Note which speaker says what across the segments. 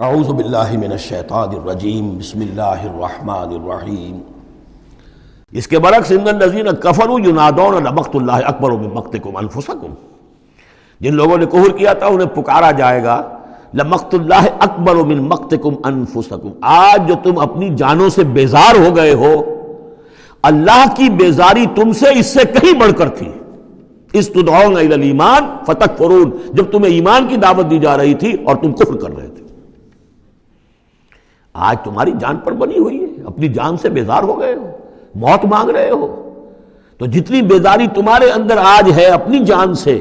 Speaker 1: اعوذ باللہ من الشیطان الرجیم بسم اللہ الرحمن الرحیم۔ اس کے برعکس ان الذین کفروا ینادون لمقت اللہ اکبر من مقتکم انفسکم، جن لوگوں نے کفر کیا تھا انہیں پکارا جائے گا لمقت اللہ اکبر من مقتکم انفسکم، آج جو تم اپنی جانوں سے بیزار ہو گئے ہو، اللہ کی بیزاری تم سے اس سے کہیں بڑھ کر تھی۔ اس تدعون الی الایمان فتکفرون، جب تمہیں ایمان کی دعوت دی جا رہی تھی اور تم کفر کر رہے تھے۔ آج تمہاری جان پر بنی ہوئی ہے، اپنی جان سے بیزار ہو گئے ہو، موت مانگ رہے ہو، تو جتنی بیزاری تمہارے اندر آج ہے اپنی جان سے،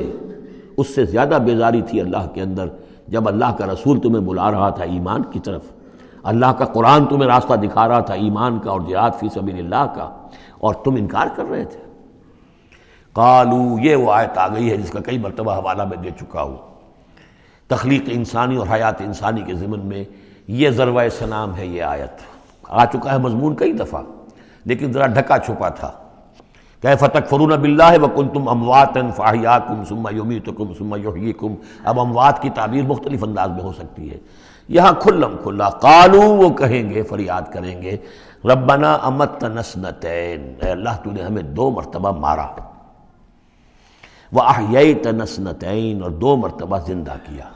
Speaker 1: اس سے زیادہ بیزاری تھی اللہ کے اندر جب اللہ کا رسول تمہیں بلا رہا تھا ایمان کی طرف، اللہ کا قرآن تمہیں راستہ دکھا رہا تھا ایمان کا اور جہاد فی سبیل اللہ کا، اور تم انکار کر رہے تھے۔ قالو، یہ وہ آیت آ گئی ہے جس کا کئی مرتبہ حوالہ میں دے چکا ہوں، تخلیق انسانی اور حیات انسانی کے ضمن میں یہ ذروۂ سلام ہے۔ یہ آیت آ چکا ہے مضمون کئی دفعہ، لیکن ذرا ڈھکا چھپا تھا۔ کیف تکفرون باللہ وکنتم امواتا فاحیاکم ثم یمیتکم ثم یحییکم، اب اموات کی تعبیر مختلف انداز میں ہو سکتی ہے، یہاں کھلم کھلا قالو، وہ کہیں گے، فریاد کریں گے، ربنا امتنا اثنتین، اے اللہ تو نے ہمیں 2 مرتبہ مارا، واحییتنا اثنتین، اور 2 مرتبہ زندہ کیا،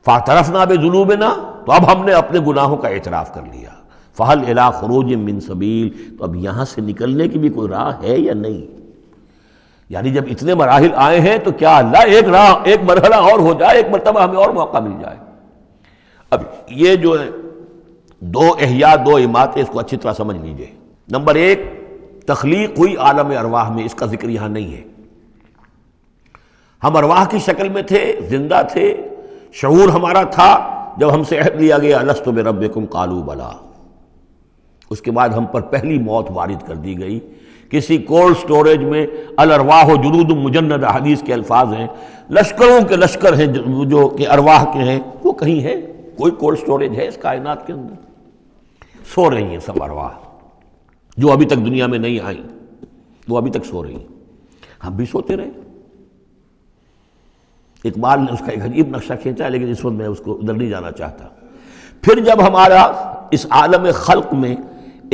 Speaker 1: فاعترفنا بذنوبنا، تو اب ہم نے اپنے گناہوں کا اعتراف کر لیا، فہل الی خروج من سبیل، تو اب یہاں سے نکلنے کی بھی کوئی راہ ہے یا نہیں؟ یعنی جب اتنے مراحل آئے ہیں تو کیا اللہ ایک مرحلہ اور ہو جائے، ایک مرتبہ ہمیں اور موقع مل جائے۔ اب یہ جو ہے 2 احیاء 2 اماتیں، اس کو اچھی طرح سمجھ لیجئے۔ نمبر 1، تخلیق ہوئی عالم ارواح میں، اس کا ذکر یہاں نہیں ہے۔ ہم ارواح کی شکل میں تھے، زندہ تھے، شعور ہمارا تھا، جب ہم سے عہد لیا گیا الست بربکم قالوا بلا، اس کے بعد ہم پر پہلی موت وارد کر دی گئی، کسی کولڈ سٹوریج میں، الارواح جنود مجندہ، حدیث کے الفاظ ہیں، لشکروں کے لشکر ہیں جو کہ ارواح کے ہیں، وہ کہیں ہے، کوئی کولڈ سٹوریج ہے اس کائنات کے اندر؟ سو رہی ہیں سب ارواح جو ابھی تک دنیا میں نہیں آئیں، وہ ابھی تک سو رہی ہیں، ہم بھی سوتے رہے۔ اقبال نے اس کا ایک عجیب نقشہ کھینچا ہے، لیکن اس وقت میں اس کو ادھر نہیں جانا چاہتا۔ پھر جب ہمارا اس عالم خلق میں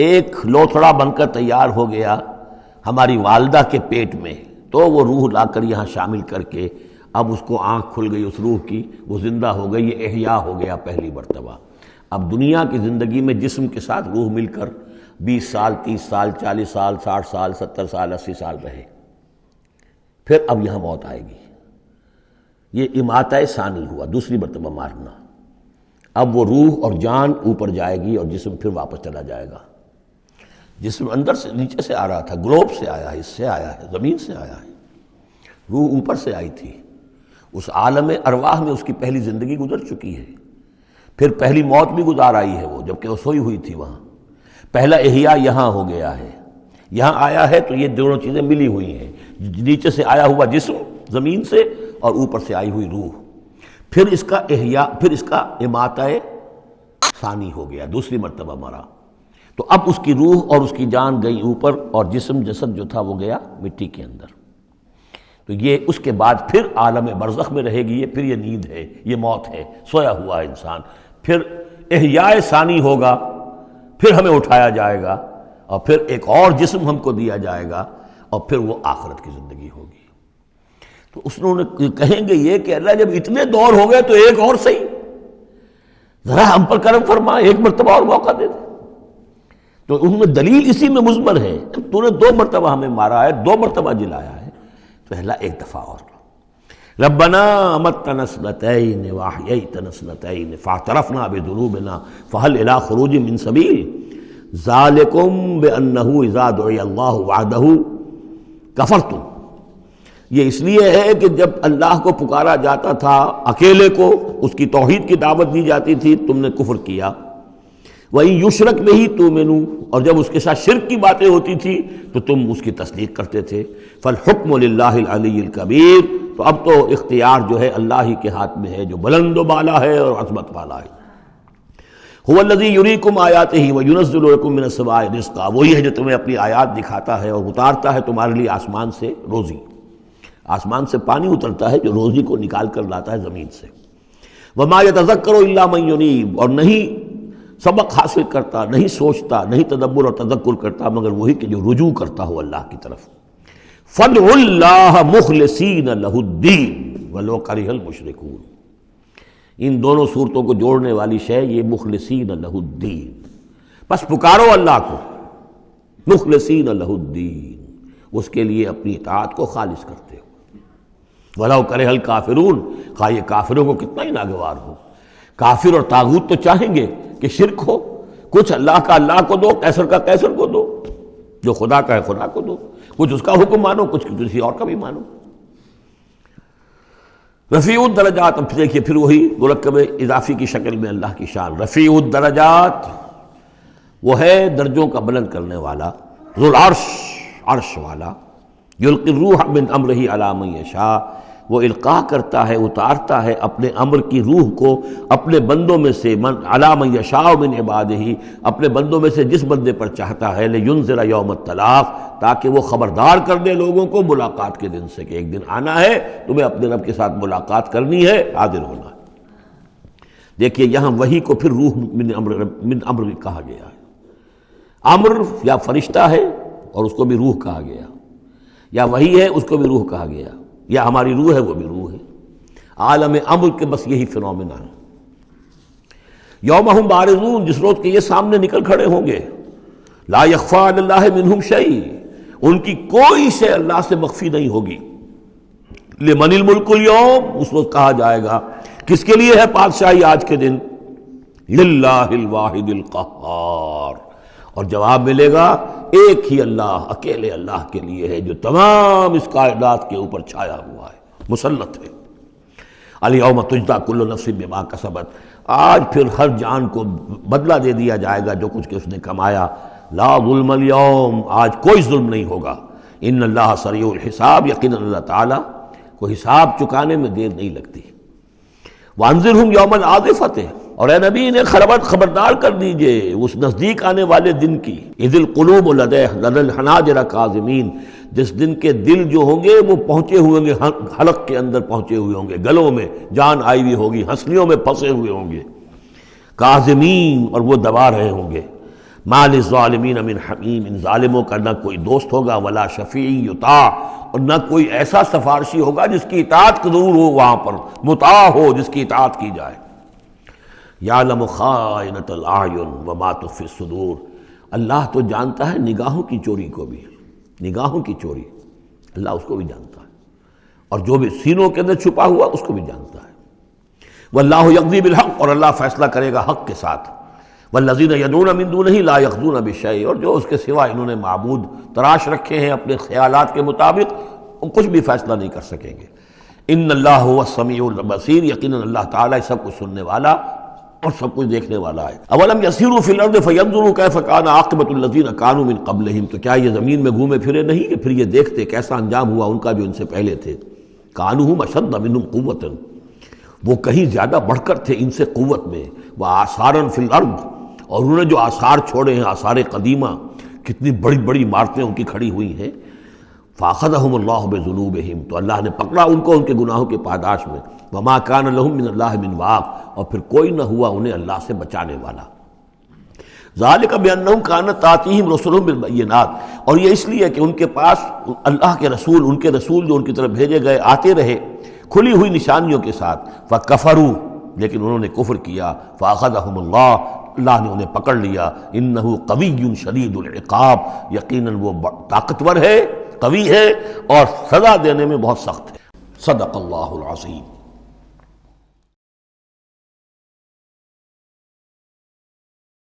Speaker 1: ایک لوتھڑا بن کر تیار ہو گیا ہماری والدہ کے پیٹ میں، تو وہ روح لا کر یہاں شامل کر کے اب اس کو آنکھ کھل گئی اس روح کی، وہ زندہ ہو گئی، یہ احیاء ہو گیا پہلی مرتبہ۔ اب دنیا کی زندگی میں جسم کے ساتھ روح مل کر 20 سال 30 سال 40 سال 60 سال 70 سال 80 سال رہے، پھر اب یہاں موت آئے گی۔ یہ اماتہ ثانی ہوا، دوسری مرتبہ مارنا۔ اب وہ روح اور جان اوپر جائے گی اور جسم پھر واپس چلا جائے گا۔ جسم اندر سے نیچے سے آ رہا تھا، گلوب سے آیا ہے، اس سے آیا ہے، زمین سے آیا ہے، روح اوپر سے آئی تھی، اس عالم ارواح میں اس کی پہلی زندگی گزر چکی ہے، پھر پہلی موت بھی گزار آئی ہے وہ، جبکہ وہ سوئی ہوئی تھی وہاں۔ پہلا احیاء یہاں ہو گیا ہے، یہاں آیا ہے، تو یہ دونوں چیزیں ملی ہوئی ہیں، نیچے سے آیا ہوا جسم زمین سے اور اوپر سے آئی ہوئی روح، پھر اس کا احیاء، پھر اس کا اماتہ ثانی ہو گیا، دوسری مرتبہ مرا، تو اب اس کی روح اور اس کی جان گئی اوپر اور جسم جسد جو تھا وہ گیا مٹی کے اندر۔ تو یہ اس کے بعد پھر عالم برزخ میں رہے گی، یہ پھر یہ نیند ہے، یہ موت ہے، سویا ہوا انسان، پھر احیاء ثانی ہوگا، پھر ہمیں اٹھایا جائے گا اور پھر ایک اور جسم ہم کو دیا جائے گا اور پھر وہ آخرت کی زندگی ہوگی۔ تو انہوں نے کہیں گے یہ کہ اللہ جب اتنے دور ہو گئے تو ایک اور صحیح، ذرا ہم پر کرم فرما، ایک مرتبہ اور موقع دے دے۔ تو ان میں دلیل اسی میں مضمر ہے، تو نے 2 مرتبہ ہمیں مارا ہے، 2 مرتبہ جلایا ہے، تو اللہ ایک دفعہ اور، ربنا امتنا اثنتین واحییتنا اثنتین فاعترفنا بذنوبنا فہل الی خروج من سبیل ذالکم بانہ اذا دعی اللہ وحدہ کفرتم۔ یہ اس لیے ہے کہ جب اللہ کو پکارا جاتا تھا اکیلے کو، اس کی توحید کی دعوت دی جاتی تھی، تم نے کفر کیا۔ وَإِن یشرک بہ تؤمنوا، اور جب اس کے ساتھ شرک کی باتیں ہوتی تھی تو تم اس کی تصدیق کرتے تھے۔ فالحکم للہ العلی الکبیر، تو اب تو اختیار جو ہے اللہ ہی کے ہاتھ میں ہے، جو بلند و بالا ہے اور عظمت والا ہے۔ هو الذی یریکم آیاتہ وینزل لکم من السماء رزقا، وہی ہے جو تمہیں اپنی آیات دکھاتا ہے اور اتارتا ہے تمہارے لیے آسمان سے روزی، آسمان سے پانی اترتا ہے جو روزی کو نکال کر لاتا ہے زمین سے۔ وما یتذکر الا من ینیب، اور نہیں سبق حاصل کرتا، نہیں سوچتا، نہیں تدبر اور تذکر کرتا مگر وہی کہ جو رجوع کرتا ہو اللہ کی طرف۔ فادعوا اللہ مخلصین لہ الدین ولو کرہ المشرکون، ان دونوں صورتوں کو جوڑنے والی شے یہ مخلصین لہ الدین، بس پکارو اللہ کو مخلصین لہ الدین، اس کے لیے اپنی اطاعت کو خالص کرتے ہو۔ وَلَوْ كَرِهَ الْكَافِرُونَ، خواہ یہ کافروں کو کتنا ہی ناگوار ہو۔ کافر اور طاغوت تو چاہیں گے کہ شرک ہو، کچھ اللہ کا اللہ کو دو، کیسر کا کیسر کو دو، جو خدا کا ہے خدا کو دو، کچھ اس کا حکم مانو، کچھ کسی اور کا بھی مانو۔ رفیع الدرجات، اب دیکھیے پھر وہی مرکب اضافی کی شکل میں اللہ کی شان، رفیع الدرجات، وہ ہے درجوں کا بلند کرنے والا، ذو العرش، عرش والا، یلقی الروح من امرہ علی من یشاء، وہ القاء کرتا ہے، اتارتا ہے اپنے امر کی روح کو اپنے بندوں میں سے، علی من یشاء من عبادہ، اپنے بندوں میں سے جس بندے پر چاہتا ہے، لینذر یوم الطلاق، تاکہ وہ خبردار کر دے لوگوں کو ملاقات کے دن سے کہ ایک دن آنا ہے، تمہیں اپنے رب کے ساتھ ملاقات کرنی ہے، حاضر ہونا ہے۔ دیکھیے یہاں وحی کو پھر روح من امر کہا گیا ہے۔ امر یا فرشتہ ہے اور اس کو بھی روح کہا گیا، یا وحی ہے اس کو بھی روح کہا گیا، یا ہماری روح ہے وہ بھی روح ہے۔ عالم امر کے بس یہی فنومینا ہے۔ یوم ہم بارزون، جس روز کے یہ سامنے نکل کھڑے ہوں گے، لا یخفی علی اللہ منہم شیء، ان کی کوئی شے اللہ سے مخفی نہیں ہوگی۔ لمن الملک اليوم، اس روز کہا جائے گا کس کے لیے ہے بادشاہی آج کے دن؟ للہ الواحد القہار، اور جواب ملے گا ایک ہی اللہ، اکیلے اللہ کے لیے ہے جو تمام اس کائنات کے اوپر چھایا ہوا ہے، مسلط ہے۔ الیوم تجزی کل نفس بما کسبت، آج پھر ہر جان کو بدلہ دے دیا جائے گا جو کچھ کہ اس نے کمایا۔ لا ظلم اليوم، آج کوئی ظلم نہیں ہوگا۔ ان اللہ سریع الحساب، یقیناً اللہ تعالیٰ کو حساب چکانے میں دیر نہیں لگتی۔ وانذرہم یوم العاصفۃ، اور اے نبی انہیں خبردار کر دیجئے اس نزدیک آنے والے دن کی، اذ القلوب لدی الحناجر کاظمین، جس دن کے دل جو ہوں گے وہ پہنچے ہوئے ہوں گے، حلق کے اندر پہنچے ہوئے ہوں گے، گلوں میں جان آئی ہوئی ہوگی، ہنسلیوں میں پھنسے ہوئے ہوں گے، کاظمین، اور وہ دبا رہے ہوں گے۔ ما للظالمین من حمیم، ان ظالموں کا نہ کوئی دوست ہوگا، ولا شفیع یطاع، اور نہ کوئی ایسا سفارشی ہوگا جس کی اطاعت ضرور ہو، وہاں پر مطاع ہو، جس کی اطاعت کی جائے۔ یعلم خائنۃ الاعین وما تخفی الصدور، اللہ تو جانتا ہے نگاہوں کی چوری کو بھی، نگاہوں کی چوری اللہ اس کو بھی جانتا ہے، اور جو بھی سینوں کے اندر چھپا ہوا اس کو بھی جانتا ہے۔ واللہ یقضی بالحق، اور اللہ فیصلہ کرے گا حق کے ساتھ۔ والذین یدعون من دونہ لا یقضون بشیء، اور جو اس کے سوا انہوں نے معبود تراش رکھے ہیں اپنے خیالات کے مطابق، وہ کچھ بھی فیصلہ نہیں کر سکیں گے۔ ان اللہ هو السمیع البصیر، یقیناً اللہ تعالیٰ سب کچھ سننے والا اور سب کچھ دیکھنے والا ہے۔ اولم یسیروا فی الارض فینظروا کیف کان عاقبۃ الذین کانوا من قبلہم، تو کیا یہ زمین میں گھومے پھرے نہیں کہ پھر یہ دیکھتے کیسا انجام ہوا ان کا جو ان سے پہلے تھے۔ کانوا اشد منہم قوۃ، وہ کہیں زیادہ بڑھ کر تھے ان سے قوت میں، وآثارا فی الارض، اور انہوں نے جو آثار چھوڑے ہیں، آثار قدیمہ، کتنی بڑی بڑی عمارتیں ان کی کھڑی ہوئی ہیں۔ فاخذہم اللہ بذنوبہم، تو اللہ نے پکڑا ان کو ان کے گناہوں کے پاداش میں۔ وما کان لہم من اللہ من واق، اور پھر کوئی نہ ہوا انہیں اللہ سے بچانے والا۔ ذالک بانہم کانت تاتیہم رسلہم بالبینات، اور یہ اس لیے کہ ان کے پاس اللہ کے رسول، ان کے رسول جو ان کی طرف بھیجے گئے آتے رہے کھلی ہوئی نشانیوں کے ساتھ۔ فکفروا، لیکن انہوں نے کفر کیا۔ فاخذہم اللہ نے انہیں پکڑ لیا۔ انہ قوی شدید العقاب، یقیناً وہ طاقتور ہے، قوی ہے، اور سزا دینے میں بہت سخت ہے۔ صدق اللہ العظیم۔